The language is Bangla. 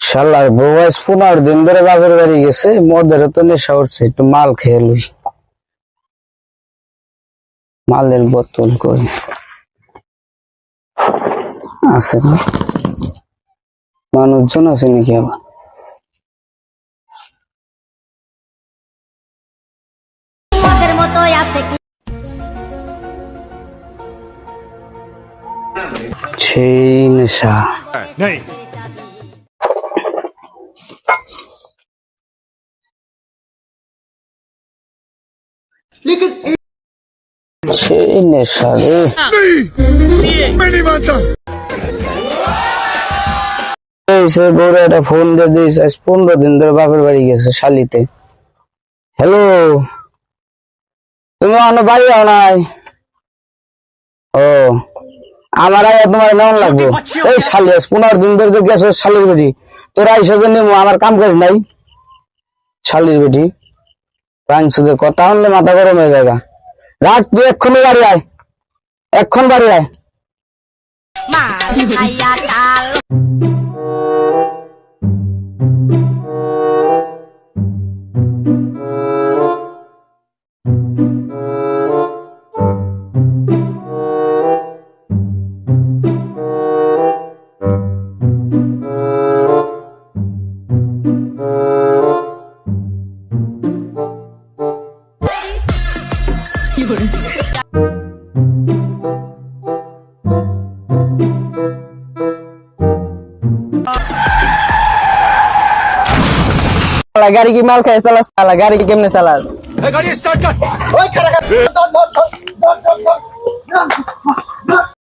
শালার বউ আজ 15 দিন ধরে বাপের বাড়ি গেছে, মদের তো নেশা উঠছে, একটু মাল খেয়ে লই। মালের বোতল কই আছে না? মানুষজন আছে নাকি আবার? সেই নেশা সেই নেশা রে। বউরা একটা ফোন দিয়ে দিয়েছে, আজ 15 দিন ধরে বাপের বাড়ি গেছে শালিতে। হ্যালো, তুমি অন্য বাড়ি আও নাই? ও আমার আগে তোমার নেমন লাগবো। এই শালি আজ 15 দিন ধরে গেছো শালির বেটি, তোরা এসে নেবো, আমার কাম কাজ নাই। শালির বেটি পাঁচশোদের কথা শুনলে মাথা গরম হয়ে যায়। রাখ, তুই এক্ষুনি বাড়ি আয়, এক্ষণ বাড়ি আয়। গাড়ি কি মাল খাই চালাস? গাড়ি কি কেমনে চালাস? গাড়ি স্টার্ট কর।